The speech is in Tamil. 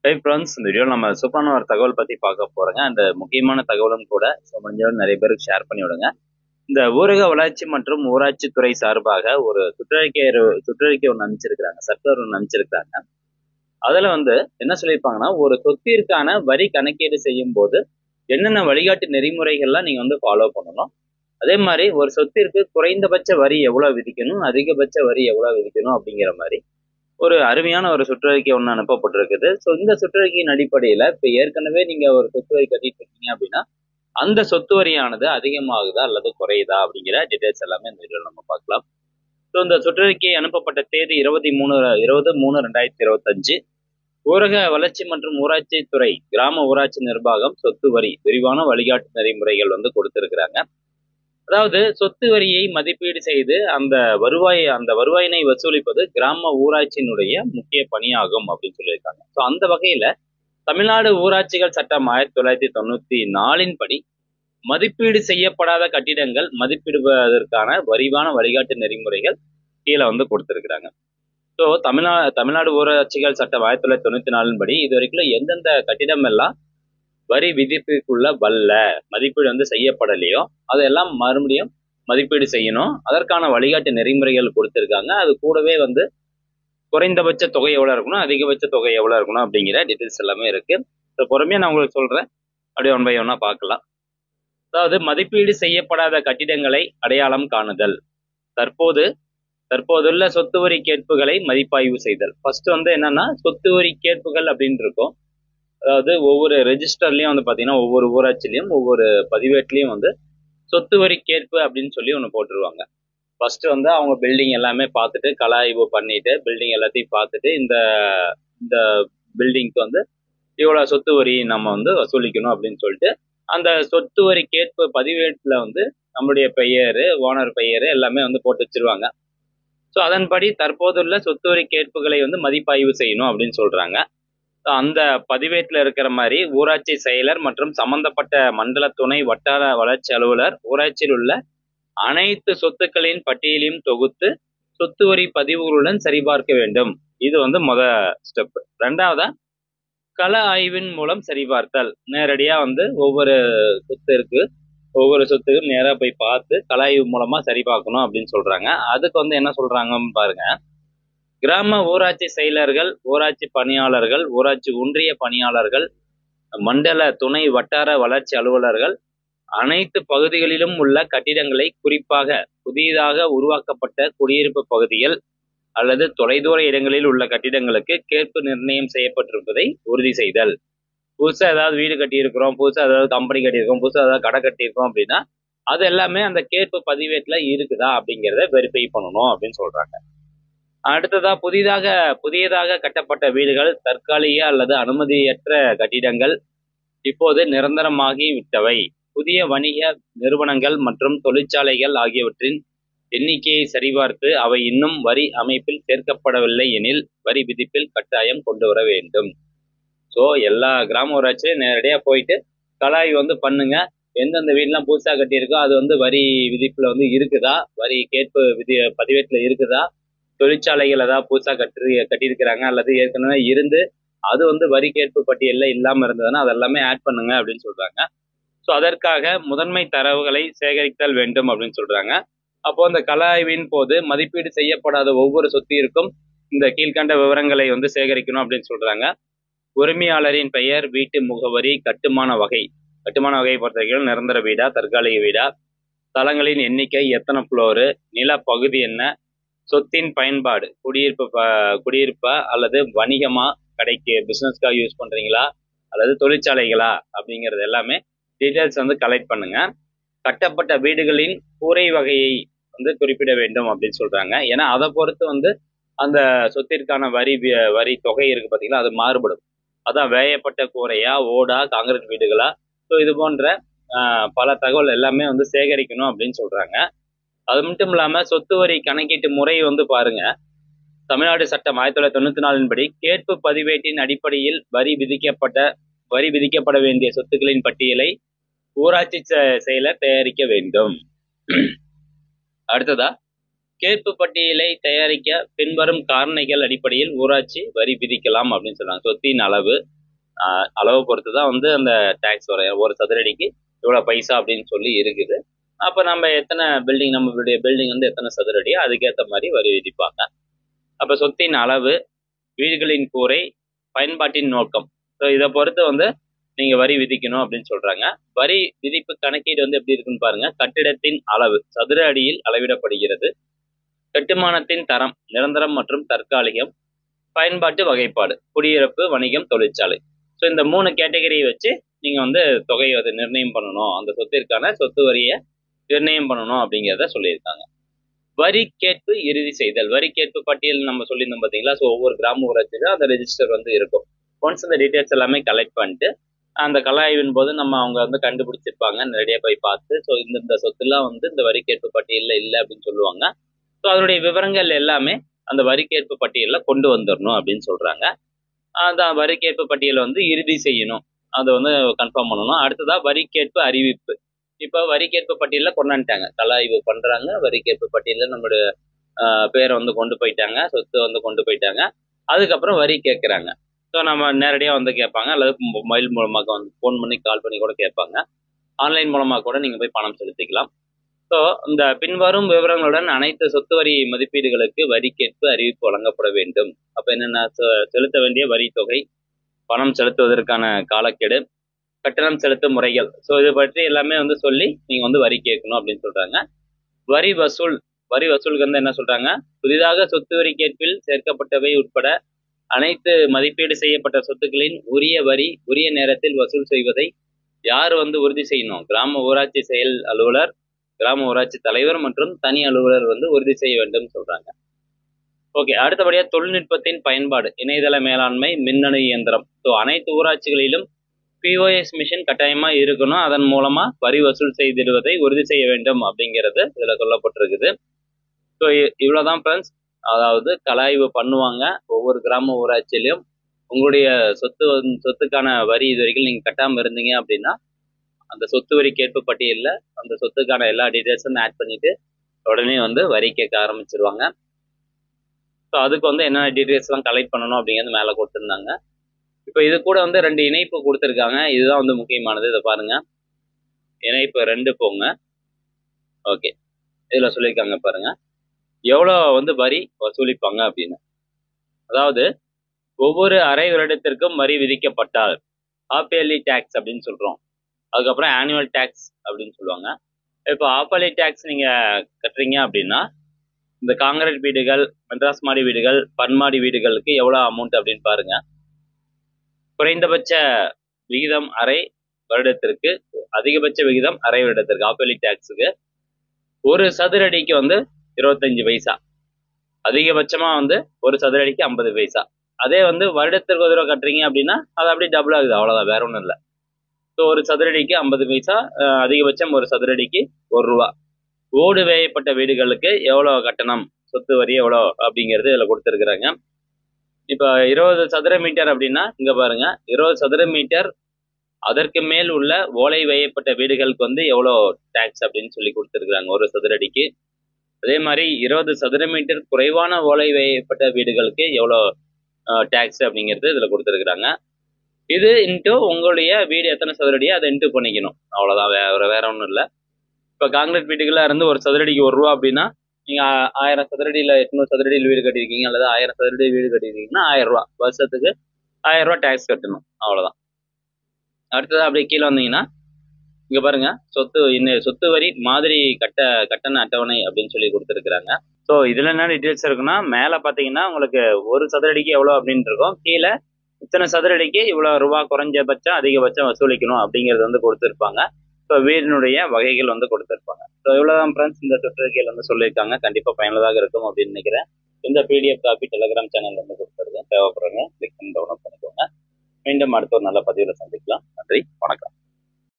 ஹை ஃப்ரெண்ட்ஸ், இந்த வீடியோ நம்ம சூப்பரான ஒரு தகவல் பத்தி பார்க்க போறோங்க. அந்த முக்கியமான தகவலும் கூட முடிஞ்சளவு நிறைய பேருக்கு ஷேர் பண்ணி விடுங்க. இந்த ஊரக வளர்ச்சி மற்றும் ஊராட்சி துறை சார்பாக ஒரு சுற்றறிக்கை ஒன்று அனுப்பிச்சிருக்கிறாங்க, சர்க்குலர் ஒன்று அனுப்பிச்சிருக்காங்க. அதுல என்ன சொல்லியிருப்பாங்கன்னா, ஒரு சொத்திற்கான வரி கணக்கீடு செய்யும் போது என்னென்ன வழிகாட்டு நெறிமுறைகள்லாம் நீங்க ஃபாலோ பண்ணணும், அதே மாதிரி ஒரு சொத்திற்கு குறைந்தபட்ச வரி எவ்வளவு விதிக்கணும், அதிகபட்ச வரி எவ்வளவு விதிக்கணும் அப்படிங்கிற மாதிரி ஒரு அருமையான ஒரு சுற்றறிக்கை ஒன்று அனுப்பப்பட்டிருக்குது. ஸோ இந்த சுற்றறிக்கையின் அடிப்படையில இப்ப ஏற்கனவே நீங்க ஒரு சொத்து வரி கட்டிட்டு இருக்கீங்க அப்படின்னா அந்த சொத்து வரியானது அதிகமாகுதா அல்லது குறையுதா அப்படிங்கிற டீடைல்ஸ் எல்லாமே இந்த வீடியோல நம்ம பார்க்கலாம். ஸோ இந்த சுற்றறிக்கை அனுப்பப்பட்ட தேதி 20/3/2025. ஊரக வளர்ச்சி மற்றும் ஊராட்சி துறை கிராம ஊராட்சி நிர்வாகம் சொத்து வரி விரிவான வழிகாட்டு நெறிமுறைகள் கொடுத்திருக்கிறாங்க. அதாவது சொத்து வரியை மதிப்பீடு செய்து அந்த வருவாயினை வசூலிப்பது கிராம ஊராட்சியினுடைய முக்கிய பணியாகும் அப்படின்னு சொல்லியிருக்காங்க. ஸோ அந்த வகையில தமிழ்நாடு ஊராட்சிகள் சட்டம் 1994 படி மதிப்பீடு செய்யப்படாத கட்டிடங்கள் மதிப்பிடுவதற்கான விரிவான வழிகாட்டு நெறிமுறைகள் கீழே கொடுத்திருக்கிறாங்க. ஸோ தமிழ்நாடு ஊராட்சிகள் சட்டம் 1994 படி இது வரைக்கும் எந்தெந்த கட்டிடம் எல்லாம் வரி விதிப்புக்குள்ள மதிப்பீடு செய்யப்படலையோ அதெல்லாம் மறுபடியும் மதிப்பீடு செய்யணும். அதற்கான வழிகாட்டு நெறிமுறைகள் கொடுத்திருக்காங்க. அது கூடவே குறைந்தபட்ச தொகை எவ்வளவு இருக்கணும், அதிகபட்ச தொகை எவ்வளவு இருக்கணும் அப்படிங்கிற டீட்டெயில்ஸ் எல்லாமே இருக்கு. பொறுமையா நான் உங்களுக்கு சொல்றேன், அப்படியே ஒன் பை ஒன்னா பார்க்கலாம். அதாவது மதிப்பீடு செய்யப்படாத கட்டிடங்களை அடையாளம் காணுதல், தற்போதுள்ள சொத்து வரி கேட்புகளை மதிப்பாய்வு செய்தல். ஃபர்ஸ்ட் என்னன்னா சொத்து வரி கேட்புகள் அப்படின்னு இருக்கும். அதாவது ஒவ்வொரு ரெஜிஸ்டர்லயும் பாத்தீங்கன்னா ஒவ்வொரு ஊராட்சிலையும் ஒவ்வொரு பதிவேட்லயும் சொத்து வரி கேட்பு அப்படின்னு சொல்லி ஒன்று போட்டுருவாங்க. ஃபர்ஸ்ட் அவங்க பில்டிங் எல்லாமே பார்த்துட்டு கலாய்வு பண்ணிட்டு பில்டிங் எல்லாத்தையும் பார்த்துட்டு இந்த பில்டிங்க்கு இவ்வளவு சொத்து வரி நம்ம வசூலிக்கணும் அப்படின்னு சொல்லிட்டு அந்த சொத்து வரி கேட்பு பதிவேட்டுல நம்மளுடைய பெயர், ஓனர் பெயர் எல்லாமே போட்டு வச்சிருவாங்க. ஸோ அதன்படி தற்போதுள்ள சொத்து வரி கேட்புகளை மதிப்பாய்வு செய்யணும் அப்படின்னு சொல்றாங்க. அந்த பதிவேட்டில் இருக்கிற மாதிரி ஊராட்சி செயலர் மற்றும் சம்பந்தப்பட்ட மண்டல துணை வட்டார வளர்ச்சி அலுவலர் ஊராட்சியில் உள்ள அனைத்து சொத்துக்களின் பட்டியலையும் தொகுத்து சொத்து வரி பதிவுகளுடன் சரிபார்க்க வேண்டும். இது முத ஸ்டெப். ரெண்டாவதா கள ஆய்வின் மூலம் சரிபார்த்தல். நேரடியா ஒவ்வொரு சொத்துக்கும் நேரா போய் பார்த்து கள ஆய்வு மூலமா சரி பார்க்கணும் அப்படின்னு சொல்றாங்க. அதுக்கு என்ன சொல்றாங்கன்னு பாருங்க. கிராம ஊராட்சி செயலர்கள், ஊராட்சி பணியாளர்கள், ஊராட்சி ஒன்றிய பணியாளர்கள், மண்டல துணை வட்டார வளர்ச்சி அலுவலர்கள் அனைத்து பகுதிகளிலும் உள்ள கட்டிடங்களை, குறிப்பாக புதிதாக உருவாக்கப்பட்ட குடியிருப்பு பகுதிகள் அல்லது தொலைதூர இடங்களில் உள்ள கட்டிடங்களுக்கு கேட்பு நிர்ணயம் செய்யப்பட்டிருப்பதை உறுதி செய்தல். புதுசா ஏதாவது வீடு கட்டியிருக்கிறோம், புதுசா ஏதாவது கம்பெனி கட்டியிருக்கோம், புதுசா ஏதாவது கடை கட்டியிருக்கோம் அப்படின்னா அது எல்லாமே அந்த கேட்பு பதிவேட்டுல இருக்குதா அப்படிங்கிறத வெரிஃபை பண்ணணும் அப்படின்னு சொல்றாங்க. அடுத்ததா புதியதாக கட்டப்பட்ட வீடுகள், தற்காலிக அல்லது அனுமதியற்ற கட்டிடங்கள், இப்போது நிரந்தரமாகி விட்டவை, புதிய வணிக நிறுவனங்கள் மற்றும் தொழிற்சாலைகள் ஆகியவற்றின் எண்ணிக்கையை சரிபார்த்து அவை இன்னும் வரி அமைப்பில் சேர்க்கப்படவில்லை எனில் வரி விதிப்பில் கட்டாயம் கொண்டு வர வேண்டும். ஸோ எல்லா கிராம ஊராட்சியும் நேரடியாக போயிட்டு கலாய்வு பண்ணுங்க. எந்தெந்த வீடுலாம் புதுசாக கட்டியிருக்கோ அது வரி விதிப்புல இருக்குதா, வரி கேட்பு பதிவேட்டுல இருக்குதா, தொழிற்சாலைகள் ஏதாவது புதுசா கட்டியிருக்கிறாங்க அல்லது ஏற்கனவே இருந்து அது வரி கேட்பு பட்டியலில் இல்லாம இருந்ததுன்னா அதெல்லாமே ஆட் பண்ணுங்க அப்படின்னு சொல்றாங்க. ஸோ அதற்காக முதன்மை தரவுகளை சேகரித்தல் வேண்டும் அப்படின்னு சொல்றாங்க. அப்போ அந்த கலாய்வின் போது மதிப்பீடு செய்யப்படாத ஒவ்வொரு சொத்திற்கும் இந்த கீழ்கண்ட விவரங்களை சேகரிக்கணும் அப்படின்னு சொல்றாங்க. உரிமையாளரின் பெயர், வீட்டு முகவரி, கட்டுமான வகை பொறுத்த வரைக்கும் நிரந்தர வீடா, தற்காலிக வீடா, தளங்களின் எண்ணிக்கை, எத்தனை ஃப்ளோரு, நில பகுதி என்ன, சொத்தின் பயன்பாடு, குடியிருப்பா அல்லது வணிகமா, கடைக்கு பிசினஸ்க்காக யூஸ் பண்றீங்களா அல்லது தொழிற்சாலைகளா அப்படிங்கிறது எல்லாமே டீட்டெயில்ஸ் கலெக்ட் பண்ணுங்க. கட்டப்பட்ட வீடுகளின் கூரை வகையை குறிப்பிட வேண்டும் அப்படின்னு சொல்றாங்க. ஏன்னா அதை பொறுத்து அந்த சொத்திற்கான வரி தொகை இருக்கு பார்த்தீங்களா, அது மாறுபடும். அதான் வேயப்பட்ட கூரையா, ஓடா, காங்கிரீட் வீடுகளா, ஸோ இது போன்ற பல தகவல் எல்லாமே சேகரிக்கணும் அப்படின்னு சொல்றாங்க. அது மட்டும் இல்லாம சொத்து வரி கணக்கீட்டு முறை பாருங்க. தமிழ்நாடு சட்டம் 1994 படி கேட்பு பதிவேட்டின் அடிப்படையில் வரி விதிக்கப்பட வேண்டிய சொத்துக்களின் பட்டியலை ஊராட்சி செயலர் தயாரிக்க வேண்டும். அடுத்ததா கேட்பு பட்டியலை தயாரிக்க பின்வரும் காரணிகள் அடிப்படையில் ஊராட்சி வரி விதிக்கலாம் அப்படின்னு சொல்றாங்க. சொத்தின் அளவு, அளவு பொறுத்து தான் வந்து அந்த டேக்ஸ் வரும். ஒரு சதுரடிக்கு இவ்வளோ பைசா அப்படின்னு சொல்லி இருக்குது. அப்போ நம்ம எத்தனை பில்டிங், நம்மளுடைய பில்டிங் வந்து எத்தனை சதுரடியோ அதுக்கேற்ற மாதிரி வரி விதிப்பாங்க. அப்போ சொத்தின் அளவு, வீடுகளின் கூரை, பயன்பாட்டின் நோக்கம், ஸோ இதை பொறுத்து வந்து நீங்கள் வரி விதிக்கணும் அப்படின்னு சொல்கிறாங்க. வரி விதிப்பு கணக்கீடு வந்து எப்படி இருக்குன்னு பாருங்க. கட்டிடத்தின் அளவு சதுர அடியில் அளவிடப்படுகிறது. கட்டுமானத்தின் தரம் நிரந்தரம் மற்றும் தற்காலிகம். பயன்பாட்டு வகைப்பாடு குடியிருப்பு, வணிகம், தொழிற்சாலை. ஸோ இந்த 3 கேட்டகரியை வச்சு நீங்கள் வந்து தொகையை வந்து நிர்ணயம் பண்ணணும், அந்த சொத்திற்கான சொத்து வரியை நிர்ணயம் பண்ணணும் அப்படிங்கிறத சொல்லியிருக்காங்க. வரி கேட்பு இறுதி செய்தல். வரி கேட்பு பட்டியல் நம்ம சொல்லியிருந்தோம் பார்த்தீங்களா. ஸோ ஒவ்வொரு கிராம ஊராட்சியிலும் அந்த ரெஜிஸ்டர் வந்து இருக்கும். ஒன்ஸ் இந்த டீட்டெயில்ஸ் எல்லாமே கலெக்ட் பண்ணிட்டு அந்த கலாய்வின் போது நம்ம அவங்க வந்து கண்டுபிடிச்சிருப்பாங்க, நேரடியாக போய் பார்த்து ஸோ இந்த சொத்துலாம் வந்து இந்த வரி கேட்பு பட்டியலில் இல்லை அப்படின்னு சொல்லுவாங்க. ஸோ அதனுடைய விவரங்கள் எல்லாமே அந்த வரிக்கேற்பு பட்டியலில் கொண்டு வந்துடணும் அப்படின்னு சொல்கிறாங்க. அந்த வரிக்கேற்பு பட்டியலை வந்து இறுதி செய்யணும், அதை வந்து கன்ஃபார்ம் பண்ணணும். அடுத்ததாக வரிக்கேற்பு அறிவிப்பு. இப்போ வரிக்கேற்பு பட்டியலில் கொண்டாந்துட்டாங்க, கலாய்வு பண்ணுறாங்க, வரிக்கேற்பு பட்டியலில் நம்மளுடைய பேரை வந்து கொண்டு போயிட்டாங்க, சொத்து வந்து கொண்டு போயிட்டாங்க. அதுக்கப்புறம் வரி கேட்குறாங்க. ஸோ நம்ம நேரடியாக வந்து கேட்பாங்க, அல்லது மொபைல் மூலமாக வந்து ஃபோன் பண்ணி கால் பண்ணி கூட கேட்பாங்க. ஆன்லைன் மூலமாக கூட நீங்கள் போய் பணம் செலுத்திக்கலாம். ஸோ இந்த பின்வரும் விவரங்களுடன் அனைத்து சொத்து வரி மதிப்பீடுகளுக்கு வரி கேட்பு அறிவிப்பு வழங்கப்பட வேண்டும். அப்போ என்னென்ன, செலுத்த வேண்டிய வரி தொகை, பணம் செலுத்துவதற்கான காலக்கெடு, கட்டணம் செலுத்தும் முறைகள், ஸோ இது பற்றி எல்லாமே வந்து சொல்லி நீங்கள் வந்து வரி கேட்கணும் அப்படின்னு சொல்கிறாங்க. வரி வசூல். வரி வசூலுக்கு வந்து என்ன சொல்கிறாங்க, புதிதாக சொத்து வரி கேட்பில் சேர்க்கப்பட்டவை உட்பட அனைத்து மதிப்பீடு செய்யப்பட்ட சொத்துக்களின் உரிய வரி உரிய நேரத்தில் வசூல் செய்வதை யார் வந்து உறுதி செய்யணும், கிராம ஊராட்சி செயல் அலுவலர், கிராம ஊராட்சி தலைவர் மற்றும் தனி அலுவலர் வந்து உறுதி செய்ய வேண்டும் சொல்றாங்க. ஓகே, அடுத்தபடியாக தொழில்நுட்பத்தின் பயன்பாடு. இணையதள மேலாண்மை, மின்னணு இயந்திரம். ஸோ அனைத்து ஊராட்சிகளிலும் பிஓஎஸ் மிஷின் கட்டாயமா இருக்கணும், அதன் மூலமா வரி வசூல் செய்திடுவதை உறுதி செய்ய வேண்டும் அப்படிங்கிறது இதுல சொல்லப்பட்டிருக்குது. ஸோ இவ்வளவுதான் ஃப்ரெண்ட்ஸ். அதாவது கலாய்வு பண்ணுவாங்க ஒவ்வொரு கிராம ஊராட்சியிலையும். உங்களுடைய சொத்துக்கான வரி இது வரைக்கும் நீங்க கட்டாம இருந்தீங்க அப்படின்னா அந்த சொத்து வரி கேட்பு பட்டியலில் அந்த சொத்துக்கான எல்லா டீட்டெயில்ஸும் ஆட் பண்ணிட்டு உடனே வந்து வரி கேட்க ஆரம்பிச்சிருவாங்க. ஸோ அதுக்கு வந்து என்னென்ன டீட்டெயில்ஸ்லாம் கலெக்ட் பண்ணணும் அப்படிங்கிறது மேலே கொடுத்துருந்தாங்க. இப்போ இது கூட வந்து 2 இணைப்பு கொடுத்துருக்காங்க, இதுதான் வந்து முக்கியமானது. இதை பாருங்க, இணைப்பு 2 போங்க. ஓகே, இதில் சொல்லியிருக்காங்க பாருங்க, எவ்வளோ வந்து வரி வசூலிப்பாங்க அப்படின்னு. அதாவது ஒவ்வொரு அரை வருடத்திற்கும் வரி விதிக்கப்பட்டால் ஹாஃப் இயர்லி டேக்ஸ் அப்படின்னு சொல்கிறோம். அதுக்கப்புறம் ஆனுவல் டேக்ஸ் அப்படின்னு சொல்லுவாங்க. இப்போ ஆஃபர்லி டேக்ஸ் நீங்கள் கட்டுறீங்க அப்படின்னா இந்த காங்கிரீட் வீடுகள், மெட்ராஸ் மாடி வீடுகள், பன்மாடி வீடுகளுக்கு எவ்வளோ அமௌண்ட் அப்படின்னு பாருங்க. குறைந்தபட்ச விகிதம் அரை வருடத்திற்கு, அதிகபட்ச விகிதம் அரை வருடத்திற்கு. ஆஃபர்லி டேக்ஸுக்கு ஒரு சதுரடிக்கு வந்து 25 பைசா, அதிகபட்சமாக வந்து ஒரு சதுரடிக்கு 50 பைசா. அதே வந்து வருடத்திற்கு ஒரு தடவை கட்டுறீங்க அப்படின்னா அது அப்படியே டபுள் ஆகுது, அவ்வளோதான், வேற ஒன்றும் இல்லை. ஸோ ஒரு சதுரடிக்கு 50 பைசா, அதிகபட்சம் ஒரு சதுரடிக்கு ₹1. ஓடு வேயப்பட்ட வீடுகளுக்கு எவ்வளோ கட்டணம், சொத்து வரி எவ்வளோ அப்படிங்கிறது இதில் கொடுத்துருக்குறாங்க. இப்போ 20 சதுர மீட்டர் அப்படின்னா இங்கே பாருங்க, 20 சதுர மீட்டர் அதற்கு மேல் உள்ள ஓலை வேயப்பட்ட வீடுகளுக்கு வந்து எவ்வளோ டேக்ஸ் அப்படின்னு சொல்லி கொடுத்துருக்குறாங்க ஒரு சதுரடிக்கு. அதே மாதிரி 20 சதுர மீட்டர் குறைவான ஓலை வேயப்பட்ட வீடுகளுக்கு எவ்வளோ டேக்ஸ் அப்படிங்கிறது இதில் கொடுத்துருக்குறாங்க. இது இன்ட்டு உங்களுடைய வீடு எத்தனை சதுரடியோ அதை இன்ட்டு பண்ணிக்கணும், அவ்வளோதான், வேற ஒன்றும் இல்லை. இப்போ காங்கிரீட் வீட்டுகளாக இருந்து ஒரு சதுரடிக்கு ₹1 அப்படின்னா நீங்கள் 1000 சதுரடியில் 800 சதுரடியில் வீடு கட்டியிருக்கீங்க, அல்லது 1000 சதுரடி வீடு கட்டியிருக்கீங்கன்னா ₹1000, வருஷத்துக்கு ₹1000 டேக்ஸ் கட்டணும், அவ்வளோதான். அடுத்தது அப்படியே கீழே வந்தீங்கன்னா இங்கே பாருங்க, சொத்து வரி மாதிரி கட்டண அட்டவணை அப்படின்னு சொல்லி கொடுத்துருக்குறாங்க. ஸோ இதில் என்ன டீட்டெயில்ஸ் இருக்குன்னா, மேலே பார்த்தீங்கன்னா உங்களுக்கு ஒரு சதுரடிக்கு எவ்வளோ அப்படின்னு இருக்கும், கீழே இத்தனை சதுரடிக்கு இவ்வளோ ரூபா குறைஞ்சபட்சம் அதிகபட்சம் வசூலிக்கணும் அப்படிங்கிறது வந்து கொடுத்துருப்பாங்க. ஸோ வீடினுடைய வகைகள் வந்து கொடுத்துருப்பாங்க. ஸோ இவ்வளோதான் ஃப்ரெண்ட்ஸ், இந்த சுற்றறிக்கையில் வந்து சொல்லியிருக்காங்க. கண்டிப்பாக பயனுள்ளதாக இருக்கும் அப்படின்னு நினைக்கிறேன். இந்த PDF காப்பி டெலிகிராம் சேனல் வந்து கொடுத்துருக்கேன், தேவைப்படுறவங்க கிளிக் பண்ணி டவுன்லோட் பண்ணிக்கோங்க. மீண்டும் அடுத்த ஒரு நல்ல பதிவில் சந்திக்கலாம். நன்றி, வணக்கம்.